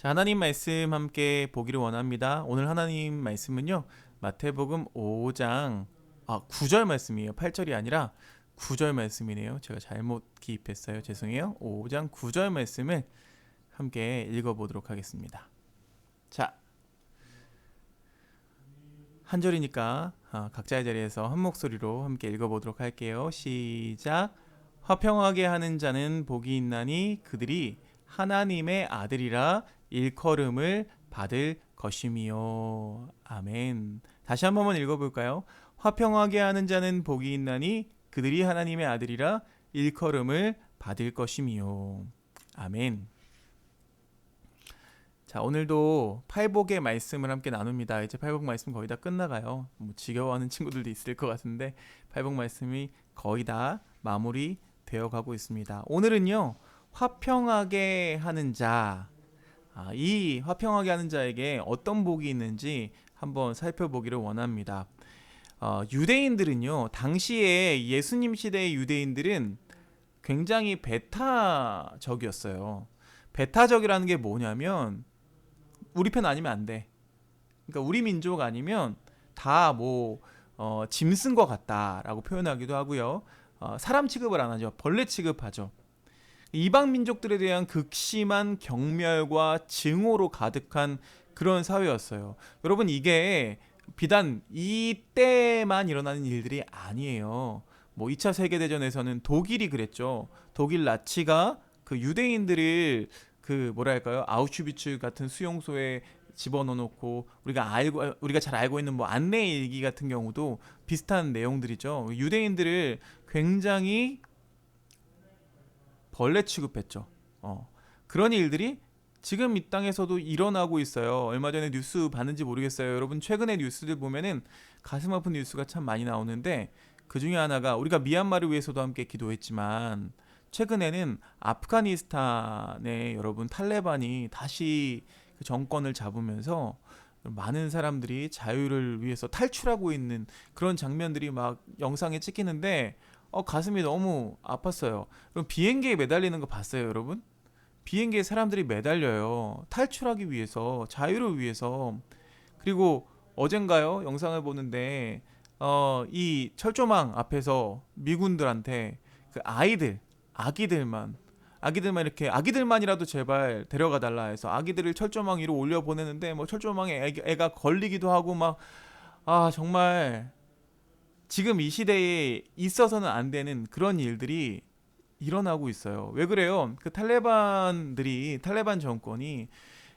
자, 하나님 말씀 함께 보기를 원합니다. 오늘 하나님 말씀은요, 마태복음 5장 9절 말씀이에요. 8절이 아니라 9절 말씀이네요. 제가 잘못 기입했어요. 죄송해요. 5장 9절 말씀을 함께 읽어보도록 하겠습니다. 자, 한 절이니까 각자의 자리에서 한 목소리로 함께 읽어보도록 할게요. 시작. 화평하게 하는 자는 복이 있나니 그들이 하나님의 아들이라 일컬음을 받을 것이미요. 아멘. 다시 한 번만 읽어볼까요? 화평하게 하는 자는 복이 있나니 그들이 하나님의 아들이라 일컬음을 받을 것이미요. 아멘. 자, 오늘도 팔복의 말씀을 함께 나눕니다. 이제 팔복 말씀 거의 다 끝나가요. 지겨워하는 친구들도 있을 것 같은데 팔복 말씀이 거의 다 마무리 되어 가고 있습니다. 오늘은요, 화평하게 하는 자, 이 화평하게 하는 자에게 어떤 복이 있는지 한번 살펴보기를 원합니다. 유대인들은요, 당시에 예수님 시대의 유대인들은 굉장히 배타적이었어요. 배타적이라는 게 뭐냐면 우리 편 아니면 안 돼. 그러니까 우리 민족 아니면 다 짐 쓴 것 같다라고 표현하기도 하고요. 사람 취급을 안 하죠. 벌레 취급하죠. 이방 민족들에 대한 극심한 경멸과 증오로 가득한 그런 사회였어요. 여러분, 이게 비단 이때만 일어나는 일들이 아니에요. 2차 세계대전에서는 독일이 그랬죠. 독일 나치가 그 유대인들을 아우슈비츠 같은 수용소에 집어넣어놓고 우리가 잘 알고 있는 안내 일기 같은 경우도 비슷한 내용들이죠. 유대인들을 굉장히 벌레 취급했죠. 그런 일들이 지금 이 땅에서도 일어나고 있어요. 얼마 전에 뉴스 봤는지 모르겠어요. 여러분, 최근에 뉴스들 보면은 가슴 아픈 뉴스가 참 많이 나오는데, 그 중에 하나가, 우리가 미얀마를 위해서도 함께 기도했지만 최근에는 아프가니스탄에 여러분 탈레반이 다시 그 정권을 잡으면서 많은 사람들이 자유를 위해서 탈출하고 있는 그런 장면들이 막 영상에 찍히는데 가슴이 너무 아팠어요. 그럼 비행기에 매달리는 거 봤어요, 여러분? 비행기에 사람들이 매달려요. 탈출하기 위해서, 자유를 위해서. 그리고 어젠가요? 영상을 보는데 이 철조망 앞에서 미군들한테 그 아기들만 이렇게, 아기들만이라도 제발 데려가 달라 해서 아기들을 철조망 위로 올려 보내는데 철조망에 애가 걸리기도 하고 정말 지금 이 시대에 있어서는 안 되는 그런 일들이 일어나고 있어요. 왜 그래요? 그 탈레반 정권이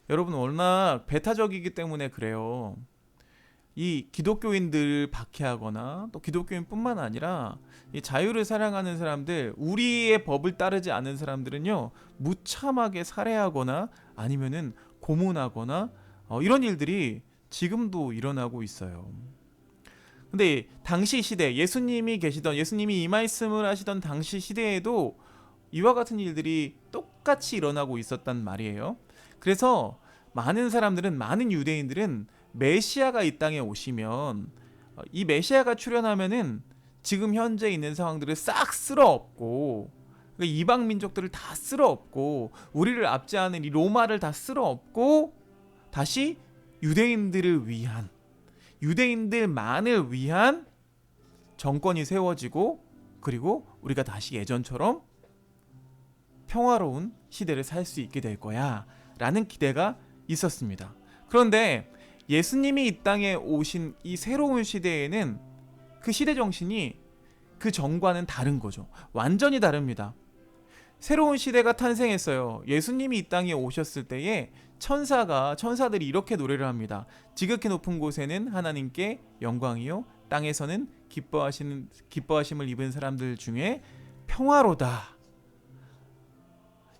여러분 워낙 배타적이기 때문에 그래요. 이 기독교인들 박해하거나, 또 기독교인뿐만 아니라 이 자유를 사랑하는 사람들, 우리의 법을 따르지 않은 사람들은요, 무참하게 살해하거나 아니면은 고문하거나 이런 일들이 지금도 일어나고 있어요. 근데 당시 시대, 예수님이 이 말씀을 하시던 당시 시대에도 이와 같은 일들이 똑같이 일어나고 있었단 말이에요. 그래서 많은 유대인들은 메시아가 이 땅에 오시면, 이 메시아가 출현하면은 지금 현재 있는 상황들을 싹 쓸어엎고, 그러니까 이방 민족들을 다 쓸어엎고, 우리를 압제하는 이 로마를 다 쓸어엎고, 다시 유대인들만을 위한 정권이 세워지고, 그리고 우리가 다시 예전처럼 평화로운 시대를 살 수 있게 될 거야 라는 기대가 있었습니다. 그런데 예수님이 이 땅에 오신 이 새로운 시대에는 그 시대 정신이 그 전과는 다른 거죠. 완전히 다릅니다. 새로운 시대가 탄생했어요. 예수님이 이 땅에 오셨을 때에 천사들이 이렇게 노래를 합니다. 지극히 높은 곳에는 하나님께 영광이요, 땅에서는 기뻐하심을 입은 사람들 중에 평화로다.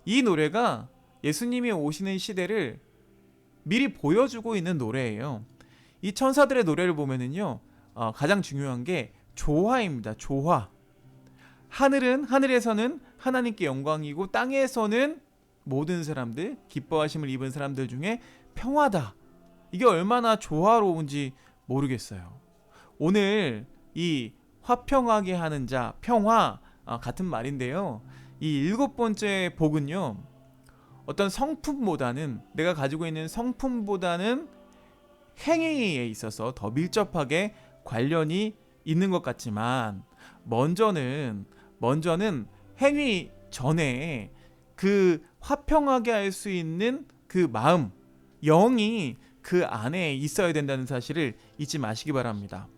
이 노래가 예수님이 오시는 시대를 미리 보여주고 있는 노래예요. 이 천사들의 노래를 보면은요, 가장 중요한 게 조화입니다. 조화. 하늘에서는 하나님께 영광이고, 땅에서는 모든 사람들, 기뻐하심을 입은 사람들 중에 평화다. 이게 얼마나 조화로운지 모르겠어요. 오늘 이 화평하게 하는 자, 평화, 같은 말인데요. 이 7번째 복은요, 어떤 성품보다는, 내가 가지고 있는 성품보다는 행위에 있어서 더 밀접하게 관련이 있는 것 같지만, 먼저는 행위 전에 그 화평하게 할 수 있는 그 마음, 영이 그 안에 있어야 된다는 사실을 잊지 마시기 바랍니다.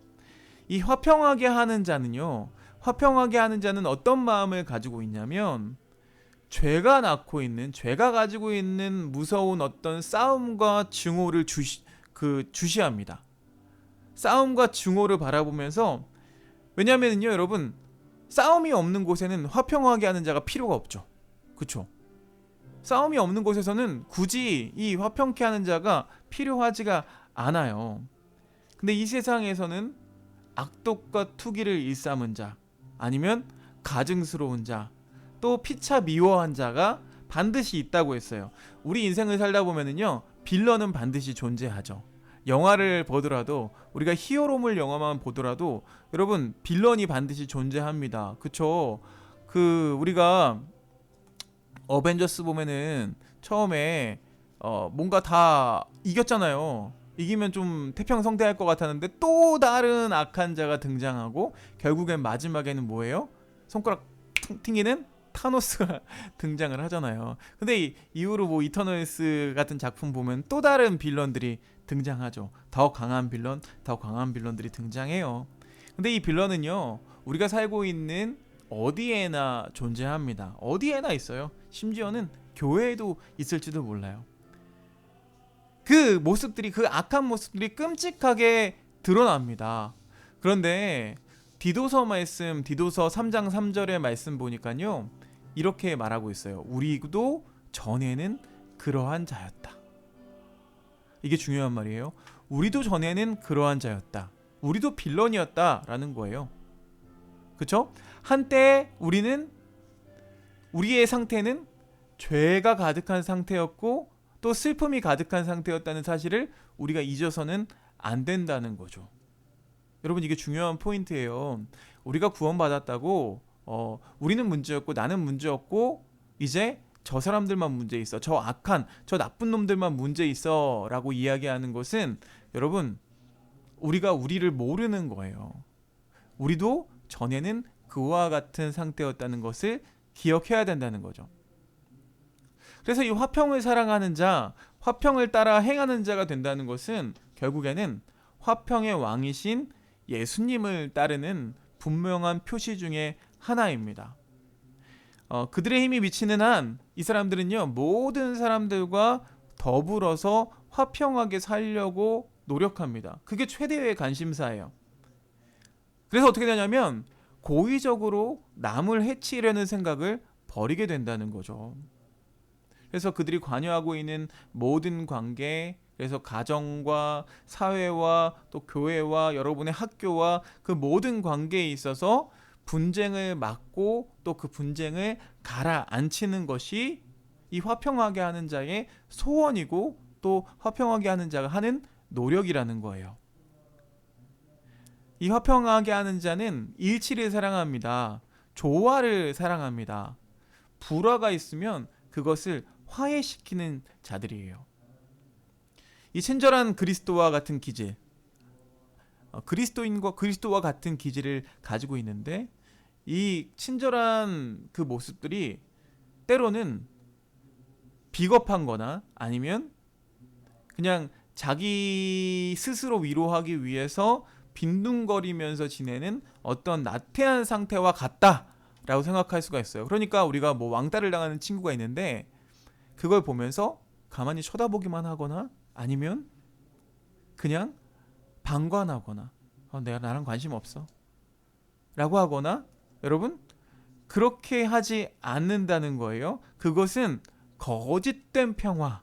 이 화평하게 하는 자는요, 화평하게 하는 자는 어떤 마음을 가지고 있냐면, 죄가 가지고 있는 무서운 어떤 싸움과 증오를 주시합니다. 싸움과 증오를 바라보면서, 왜냐면요 여러분, 싸움이 없는 곳에는 화평하게 하는 자가 필요가 없죠. 그쵸? 싸움이 없는 곳에서는 굳이 이 화평케 하는 자가 필요하지가 않아요. 근데 이 세상에서는 악독과 투기를 일삼은 자, 아니면 가증스러운 자, 또 피차 미워한 자가 반드시 있다고 했어요. 우리 인생을 살다 보면은요, 빌런은 반드시 존재하죠. 영화를 보더라도, 우리가 히어로물 영화만 보더라도 여러분, 빌런이 반드시 존재합니다. 그쵸? 우리가 어벤져스 보면은 처음에 뭔가 다 이겼잖아요. 이기면 좀 태평성대할 것 같았는데 또 다른 악한 자가 등장하고, 결국엔 마지막에는 뭐예요? 손가락 튕기는 타노스가 등장을 하잖아요. 근데 이후로 뭐 이터널스 같은 작품 보면 또 다른 빌런들이 등장하죠. 더 강한 빌런들이 등장해요. 근데 이 빌런은요, 우리가 살고 있는 어디에나 존재합니다. 어디에나 있어요. 심지어는 교회에도 있을지도 몰라요. 그 악한 모습들이 끔찍하게 드러납니다. 그런데 디도서 3장 3절의 말씀 보니까요, 이렇게 말하고 있어요. 우리도 전에는 그러한 자였다. 이게 중요한 말이에요. 우리도 전에는 그러한 자였다. 우리도 빌런이었다 라는 거예요. 그쵸? 한때 우리의 상태는 죄가 가득한 상태였고, 또 슬픔이 가득한 상태였다는 사실을 우리가 잊어서는 안 된다는 거죠. 여러분, 이게 중요한 포인트예요. 우리가 구원받았다고 우리는 문제였고 나는 문제였고 이제 저 사람들만 문제 있어, 저 나쁜 놈들만 문제 있어 라고 이야기하는 것은, 여러분, 우리가 우리를 모르는 거예요. 우리도 전에는 그와 같은 상태였다는 것을 기억해야 된다는 거죠. 그래서 이 화평을 사랑하는 자, 화평을 따라 행하는 자가 된다는 것은 결국에는 화평의 왕이신 예수님을 따르는 분명한 표시 중에 하나입니다. 그들의 힘이 미치는 한 이 사람들은요, 모든 사람들과 더불어서 화평하게 살려고 노력합니다. 그게 최대의 관심사예요. 그래서 어떻게 되냐면 고의적으로 남을 해치려는 생각을 버리게 된다는 거죠. 그래서 그들이 관여하고 있는 모든 관계, 그래서 가정과 사회와 또 교회와 여러분의 학교와 그 모든 관계에 있어서 분쟁을 막고 또 그 분쟁을 가라앉히는 것이 이 화평하게 하는 자의 소원이고, 또 화평하게 하는 자가 하는 노력이라는 거예요. 이 화평하게 하는 자는 일치를 사랑합니다. 조화를 사랑합니다. 불화가 있으면 그것을 화해시키는 자들이에요. 이 친절한 그리스도와 같은 기질, 그리스도와 같은 기질을 가지고 있는데, 이 친절한 그 모습들이 때로는 비겁한 거나 아니면 그냥 자기 스스로 위로하기 위해서 빈둥거리면서 지내는 어떤 나태한 상태와 같다라고 생각할 수가 있어요. 그러니까 우리가 뭐 왕따를 당하는 친구가 있는데 그걸 보면서 가만히 쳐다보기만 하거나, 아니면 그냥 방관하거나 내가 나랑 관심 없어 라고 하거나, 여러분, 그렇게 하지 않는다는 거예요. 그것은 거짓된 평화,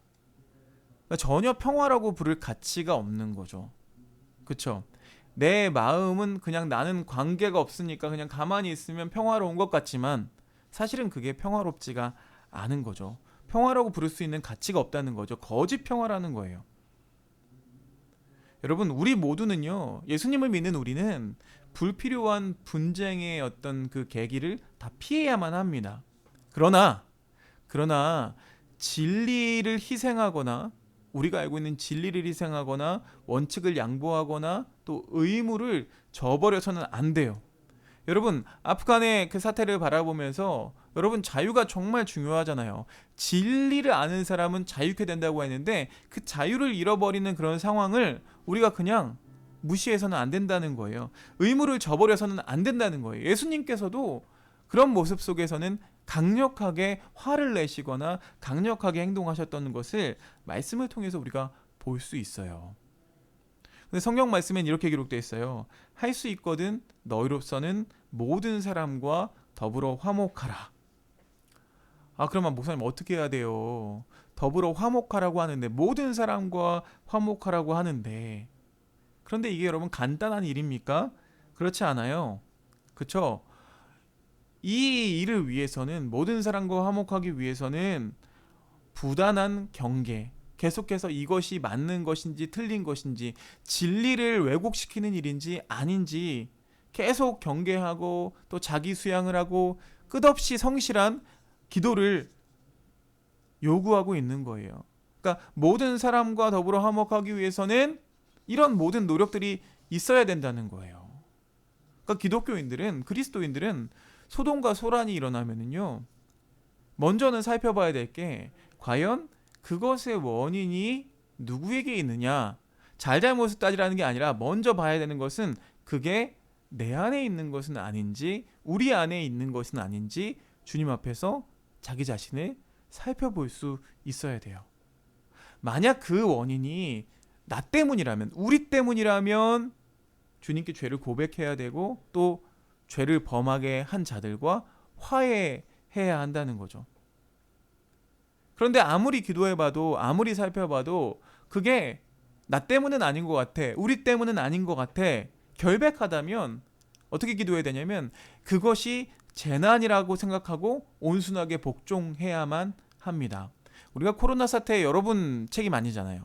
그러니까 전혀 평화라고 부를 가치가 없는 거죠. 그쵸? 내 마음은 그냥 나는 관계가 없으니까 그냥 가만히 있으면 평화로운 것 같지만 사실은 그게 평화롭지가 않은 거죠. 평화라고 부를 수 있는 가치가 없다는 거죠. 거짓 평화라는 거예요. 여러분, 우리 모두는요, 예수님을 믿는 우리는 불필요한 분쟁의 어떤 그 계기를 다 피해야만 합니다. 그러나 진리를 희생하거나 우리가 알고 있는 진리를 희생하거나 원칙을 양보하거나 또 의무를 저버려서는 안 돼요. 여러분, 아프간의 그 사태를 바라보면서 여러분, 자유가 정말 중요하잖아요. 진리를 아는 사람은 자유케 된다고 했는데 그 자유를 잃어버리는 그런 상황을 우리가 그냥 무시해서는 안 된다는 거예요. 의무를 저버려서는 안 된다는 거예요. 예수님께서도 그런 모습 속에서는 강력하게 화를 내시거나 강력하게 행동하셨던 것을 말씀을 통해서 우리가 볼 수 있어요. 근데 성경 말씀엔 이렇게 기록되어 있어요. 할 수 있거든 너희로서는 모든 사람과 더불어 화목하라. 그러면 목사님 어떻게 해야 돼요? 더불어 화목하라고 하는데, 모든 사람과 화목하라고 하는데, 그런데 이게 여러분 간단한 일입니까? 그렇지 않아요. 그쵸? 이 일을 위해서는, 모든 사람과 화목하기 위해서는 부단한 경계, 계속해서 이것이 맞는 것인지 틀린 것인지, 진리를 왜곡시키는 일인지 아닌지 계속 경계하고 또 자기 수양을 하고 끝없이 성실한 기도를 요구하고 있는 거예요. 그러니까 모든 사람과 더불어 화목하기 위해서는 이런 모든 노력들이 있어야 된다는 거예요. 그러니까 기독교인들은, 그리스도인들은 소동과 소란이 일어나면은요, 먼저는 살펴봐야 될 게 과연 그것의 원인이 누구에게 있느냐, 잘잘못을 따지라는 게 아니라 먼저 봐야 되는 것은 그게 내 안에 있는 것은 아닌지, 우리 안에 있는 것은 아닌지 주님 앞에서 자기 자신을 살펴볼 수 있어야 돼요. 만약 그 원인이 나 때문이라면, 우리 때문이라면 주님께 죄를 고백해야 되고 또 죄를 범하게 한 자들과 화해해야 한다는 거죠. 그런데 아무리 기도해봐도, 아무리 살펴봐도 그게 나 때문은 아닌 것 같아, 우리 때문은 아닌 것 같아, 결백하다면 어떻게 기도해야 되냐면 그것이 재난이라고 생각하고 온순하게 복종해야만 합니다. 우리가 코로나 사태에 여러분 책임 아니잖아요.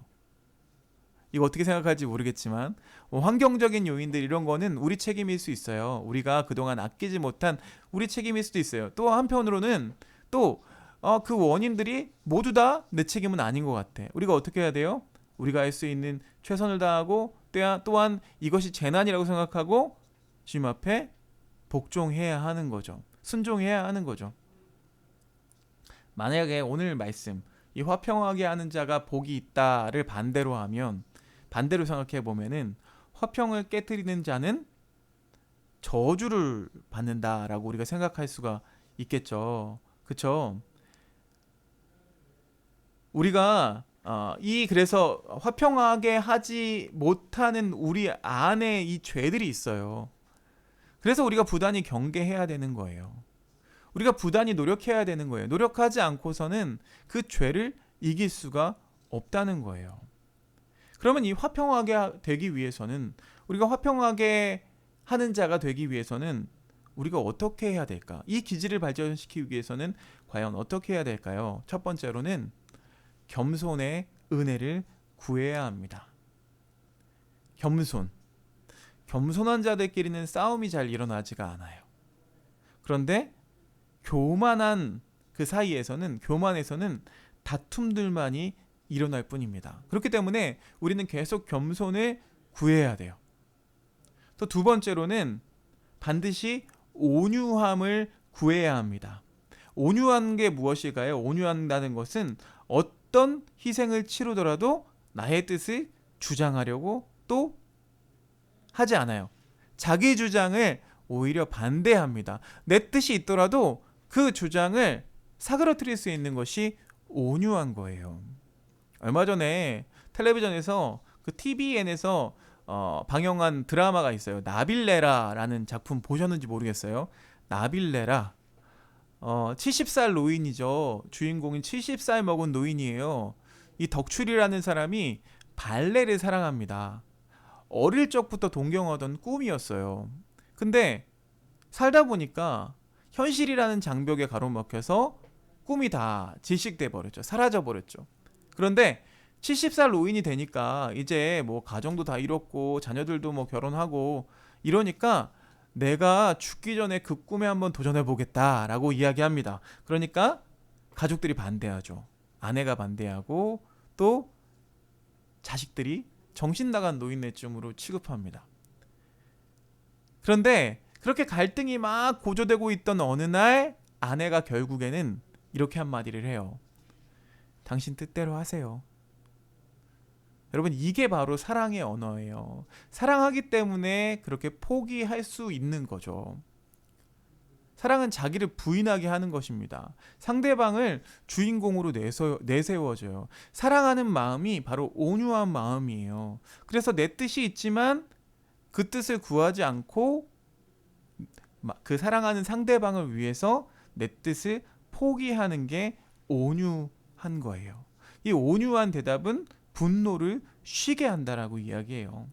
이거 어떻게 생각할지 모르겠지만 환경적인 요인들, 이런 거는 우리 책임일 수 있어요. 우리가 그동안 아끼지 못한 우리 책임일 수도 있어요. 또 한편으로는 또 그 원인들이 모두 다 내 책임은 아닌 것 같아. 우리가 어떻게 해야 돼요? 우리가 할 수 있는 최선을 다하고 또한 이것이 재난이라고 생각하고 주님 앞에 복종해야 하는 거죠. 순종해야 하는 거죠. 만약에 오늘 말씀, 이 화평하게 하는 자가 복이 있다를 반대로 하면, 반대로 생각해 보면은 화평을 깨뜨리는 자는 저주를 받는다라고 우리가 생각할 수가 있겠죠. 그렇죠? 우리가 그래서 화평하게 하지 못하는 우리 안에 이 죄들이 있어요. 그래서 우리가 부단히 경계해야 되는 거예요. 우리가 부단히 노력해야 되는 거예요. 노력하지 않고서는 그 죄를 이길 수가 없다는 거예요. 그러면 이 화평하게 되기 위해서는, 우리가 화평하게 하는 자가 되기 위해서는 우리가 어떻게 해야 될까? 이 기질을 발전시키기 위해서는 과연 어떻게 해야 될까요? 첫 번째로는 겸손의 은혜를 구해야 합니다. 겸손한 자들끼리는 싸움이 잘 일어나지가 않아요. 그런데 교만한 그 사이에서는, 교만에서는 다툼들만이 일어날 뿐입니다. 그렇기 때문에 우리는 계속 겸손을 구해야 돼요. 또 두 번째로는 반드시 온유함을 구해야 합니다. 온유한 게 무엇일까요? 온유한다는 것은 어떤 희생을 치르더라도 나의 뜻을 주장하려고 또 하지 않아요. 자기 주장을 오히려 반대합니다. 내 뜻이 있더라도 그 주장을 사그러뜨릴 수 있는 것이 온유한 거예요. 얼마 전에 텔레비전에서, 그 TVN에서 방영한 드라마가 있어요. 나빌레라라는 작품 보셨는지 모르겠어요. 나빌레라. 70살 노인이죠. 주인공인 70살 먹은 노인이에요. 이 덕출이라는 사람이 발레를 사랑합니다. 어릴 적부터 동경하던 꿈이었어요. 근데 살다 보니까 현실이라는 장벽에 가로막혀서 꿈이 다 질식돼 버렸죠. 사라져 버렸죠. 그런데 70살 노인이 되니까 이제 뭐 가정도 다 이뤘고 자녀들도 뭐 결혼하고 이러니까 내가 죽기 전에 그 꿈에 한번 도전해 보겠다라고 이야기합니다. 그러니까 가족들이 반대하죠. 아내가 반대하고 또 자식들이 정신 나간 노인네쯤으로 취급합니다. 그런데 그렇게 갈등이 막 고조되고 있던 어느 날 아내가 결국에는 이렇게 한마디를 해요. 당신 뜻대로 하세요. 여러분, 이게 바로 사랑의 언어예요. 사랑하기 때문에 그렇게 포기할 수 있는 거죠. 사랑은 자기를 부인하게 하는 것입니다. 상대방을 주인공으로 내세워줘요. 사랑하는 마음이 바로 온유한 마음이에요. 그래서 내 뜻이 있지만 그 뜻을 구하지 않고 그 사랑하는 상대방을 위해서 내 뜻을 포기하는 게 온유한 거예요. 이 온유한 대답은 분노를 쉬게 한다라고 이야기해요.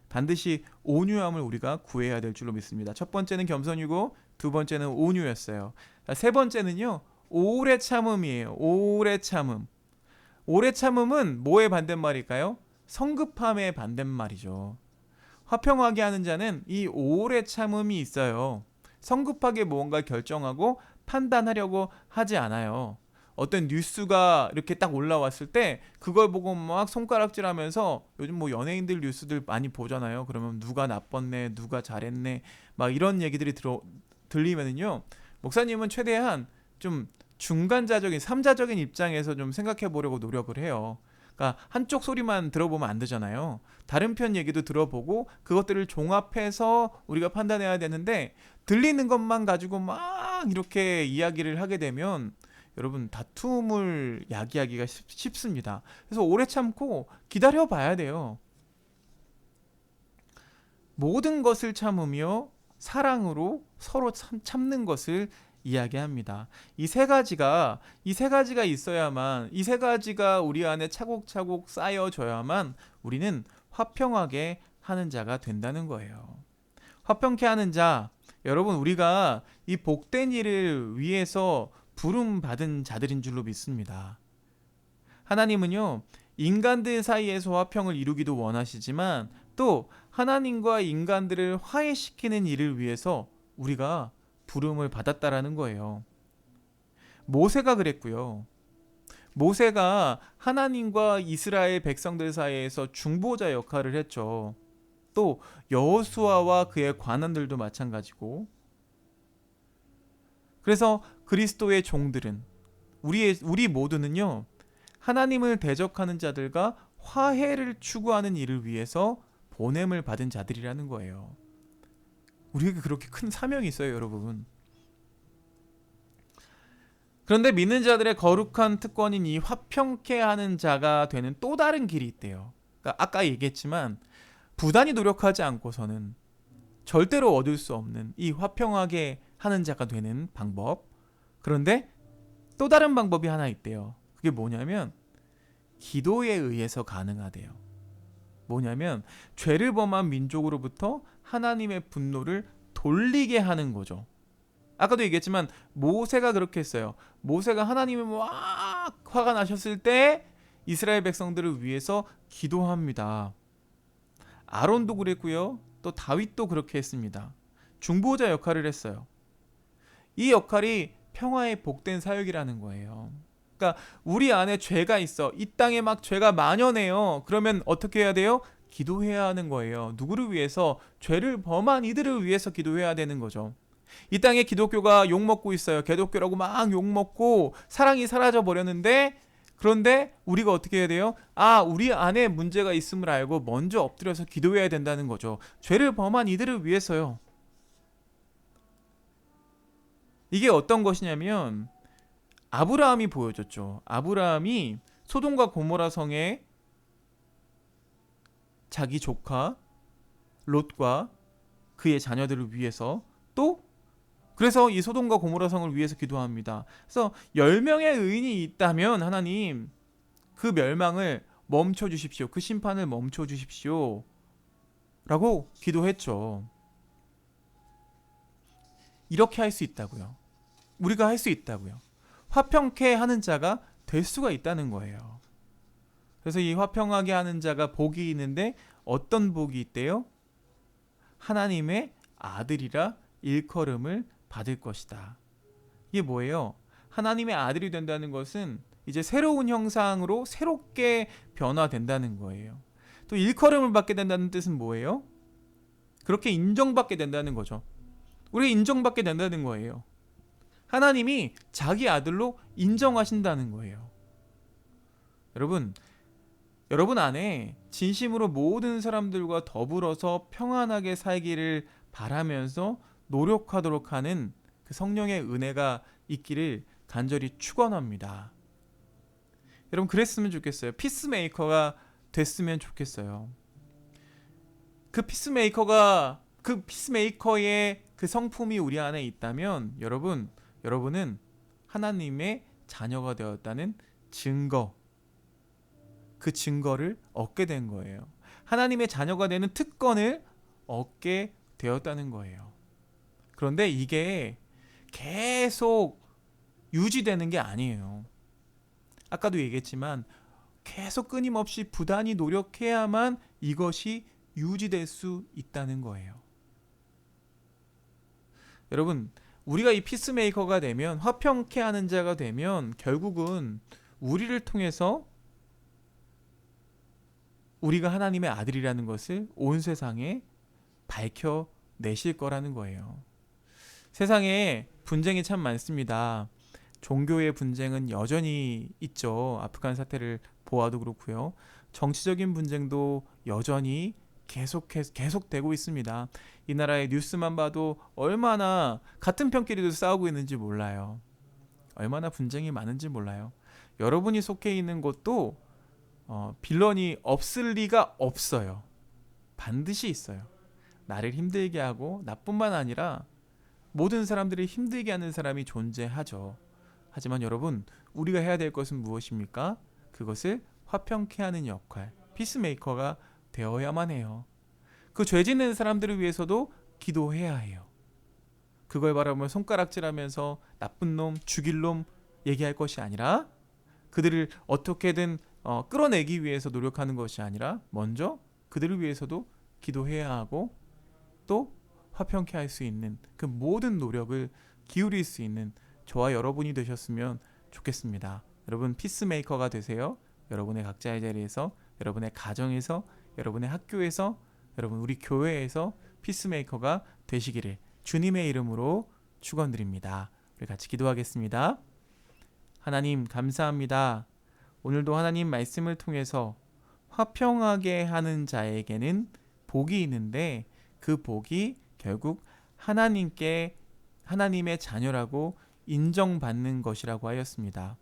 반드시 온유함을 우리가 구해야 될 줄로 믿습니다. 첫 번째는 겸손이고 두 번째는 온유였어요. 세 번째는요, 오래 참음이에요. 오래 참음. 오래 참음은 뭐의 반대말일까요? 성급함의 반대말이죠. 화평하게 하는 자는 이 오래 참음이 있어요. 성급하게 무언가 결정하고 판단하려고 하지 않아요. 어떤 뉴스가 이렇게 딱 올라왔을 때 그걸 보고 막 손가락질하면서, 요즘 뭐 연예인들 뉴스들 많이 보잖아요. 그러면 누가 나빴네, 누가 잘했네, 막 이런 얘기들이 들리면은요, 목사님은 최대한 좀 중간자적인, 삼자적인 입장에서 좀 생각해 보려고 노력을 해요. 그러니까 한쪽 소리만 들어보면 안 되잖아요. 다른 편 얘기도 들어보고 그것들을 종합해서 우리가 판단해야 되는데, 들리는 것만 가지고 막 이렇게 이야기를 하게 되면 여러분 다툼을 야기하기가 쉽습니다. 그래서 오래 참고 기다려 봐야 돼요. 모든 것을 참으며 사랑으로 서로 참는 것을 이야기합니다. 이 세 가지가 있어야만, 이 세 가지가 우리 안에 차곡차곡 쌓여져야만 우리는 화평하게 하는 자가 된다는 거예요. 화평케 하는 자, 여러분, 우리가 이 복된 일을 위해서 부름 받은 자들인 줄로 믿습니다. 하나님은요, 인간들 사이에서 화평을 이루기도 원하시지만 또 하나님과 인간들을 화해시키는 일을 위해서 우리가 부름을 받았다라는 거예요. 모세가 그랬고요. 모세가 하나님과 이스라엘 백성들 사이에서 중보자 역할을 했죠. 또 여호수아와 그의 관원들도 마찬가지고. 그래서 그리스도의 종들은, 우리 모두는요, 하나님을 대적하는 자들과 화해를 추구하는 일을 위해서 보냄을 받은 자들이라는 거예요. 우리에게 그렇게 큰 사명이 있어요, 여러분. 그런데 믿는 자들의 거룩한 특권인 이 화평케 하는 자가 되는 또 다른 길이 있대요. 그러니까 아까 얘기했지만 부단히 노력하지 않고서는 절대로 얻을 수 없는 이 화평하게 하는 자가 되는 방법. 그런데 또 다른 방법이 하나 있대요. 그게 뭐냐면 기도에 의해서 가능하대요. 뭐냐면 죄를 범한 민족으로부터 하나님의 분노를 돌리게 하는 거죠. 아까도 얘기했지만 모세가 그렇게 했어요. 모세가 하나님이 막 화가 나셨을 때 이스라엘 백성들을 위해서 기도합니다. 아론도 그랬고요. 또 다윗도 그렇게 했습니다. 중보자 역할을 했어요. 이 역할이 평화의 복된 사역이라는 거예요. 그러니까 우리 안에 죄가 있어. 이 땅에 막 죄가 만연해요. 그러면 어떻게 해야 돼요? 기도해야 하는 거예요. 누구를 위해서? 죄를 범한 이들을 위해서 기도해야 되는 거죠. 이 땅에 기독교가 욕먹고 있어요. 개독교라고 막 욕먹고 사랑이 사라져 버렸는데, 그런데 우리가 어떻게 해야 돼요? 우리 안에 문제가 있음을 알고 먼저 엎드려서 기도해야 된다는 거죠. 죄를 범한 이들을 위해서요. 이게 어떤 것이냐면 아브라함이 보여줬죠. 아브라함이 소돔과 고모라 성에 자기 조카 롯과 그의 자녀들을 위해서, 또 그래서 이 소돔과 고모라 성을 위해서 기도합니다. 그래서 10명의 의인이 있다면 하나님 그 멸망을 멈춰주십시오. 그 심판을 멈춰주십시오. 라고 기도했죠. 이렇게 할 수 있다고요. 우리가 할 수 있다고요. 화평케 하는 자가 될 수가 있다는 거예요. 그래서 이 화평하게 하는 자가 복이 있는데 어떤 복이 있대요? 하나님의 아들이라 일컬음을 받을 것이다. 이게 뭐예요? 하나님의 아들이 된다는 것은 이제 새로운 형상으로 새롭게 변화된다는 거예요. 또 일컬음을 받게 된다는 뜻은 뭐예요? 그렇게 인정받게 된다는 거죠. 우리가 인정받게 된다는 거예요. 하나님이 자기 아들로 인정하신다는 거예요. 여러분 안에 진심으로 모든 사람들과 더불어서 평안하게 살기를 바라면서 노력하도록 하는 그 성령의 은혜가 있기를 간절히 축원합니다. 여러분 그랬으면 좋겠어요. 피스메이커가 됐으면 좋겠어요. 그 피스메이커의 그 성품이 우리 안에 있다면 여러분은 하나님의 자녀가 되었다는 증거, 그 증거를 얻게 된 거예요. 하나님의 자녀가 되는 특권을 얻게 되었다는 거예요. 그런데 이게 계속 유지되는 게 아니에요. 아까도 얘기했지만 계속 끊임없이 부단히 노력해야만 이것이 유지될 수 있다는 거예요. 여러분, 우리가 이 피스메이커가 되면, 화평케 하는 자가 되면 결국은 우리를 통해서 우리가 하나님의 아들이라는 것을 온 세상에 밝혀내실 거라는 거예요. 세상에 분쟁이 참 많습니다. 종교의 분쟁은 여전히 있죠. 아프간 사태를 보아도 그렇고요. 정치적인 분쟁도 여전히 계속되고 있습니다. 이 나라의 뉴스만 봐도 얼마나 같은 편끼리도 싸우고 있는지 몰라요. 얼마나 분쟁이 많은지 몰라요. 여러분이 속해 있는 곳도 빌런이 없을 리가 없어요. 반드시 있어요. 나를 힘들게 하고 나뿐만 아니라 모든 사람들을 힘들게 하는 사람이 존재하죠. 하지만 여러분, 우리가 해야 될 것은 무엇입니까? 그것을 화평케 하는 역할, 피스메이커가 되어야만 해요. 그 죄 짓는 사람들을 위해서도 기도해야 해요. 그걸 바라보며 손가락질하면서 나쁜 놈, 죽일 놈 얘기할 것이 아니라, 그들을 어떻게든 끌어내기 위해서 노력하는 것이 아니라 먼저 그들을 위해서도 기도해야 하고, 또 화평케 할 수 있는 그 모든 노력을 기울일 수 있는 저와 여러분이 되셨으면 좋겠습니다. 여러분 피스메이커가 되세요. 여러분의 각자의 자리에서, 여러분의 가정에서, 여러분의 학교에서, 여러분 우리 교회에서 피스메이커가 되시기를 주님의 이름으로 축원드립니다. 우리 같이 기도하겠습니다. 하나님 감사합니다. 오늘도 하나님 말씀을 통해서 화평하게 하는 자에게는 복이 있는데, 그 복이 결국 하나님의 자녀라고 인정받는 것이라고 하였습니다.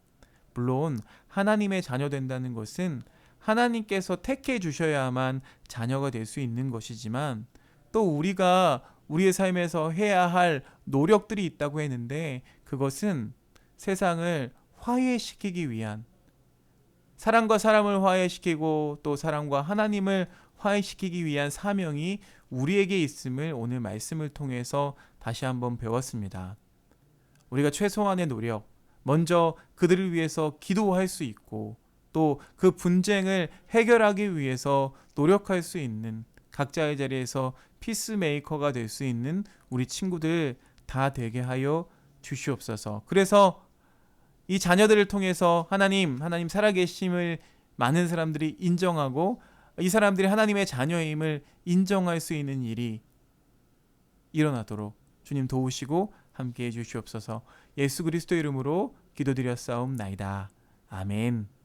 물론 하나님의 자녀 된다는 것은 하나님께서 택해 주셔야만 자녀가 될 수 있는 것이지만, 또 우리가 우리의 삶에서 해야 할 노력들이 있다고 했는데, 그것은 세상을 화해시키기 위한, 사람과 사람을 화해시키고 또 사람과 하나님을 화해시키기 위한 사명이 우리에게 있음을 오늘 말씀을 통해서 다시 한번 배웠습니다. 우리가 최소한의 노력, 먼저 그들을 위해서 기도할 수 있고, 또 그 분쟁을 해결하기 위해서 노력할 수 있는, 각자의 자리에서 피스메이커가 될 수 있는 우리 친구들 다 되게 하여 주시옵소서. 그래서 이 자녀들을 통해서 하나님 살아계심을 많은 사람들이 인정하고, 이 사람들이 하나님의 자녀임을 인정할 수 있는 일이 일어나도록 주님 도우시고 함께해 주시옵소서. 예수 그리스도 이름으로 기도드렸사옵나이다. 아멘.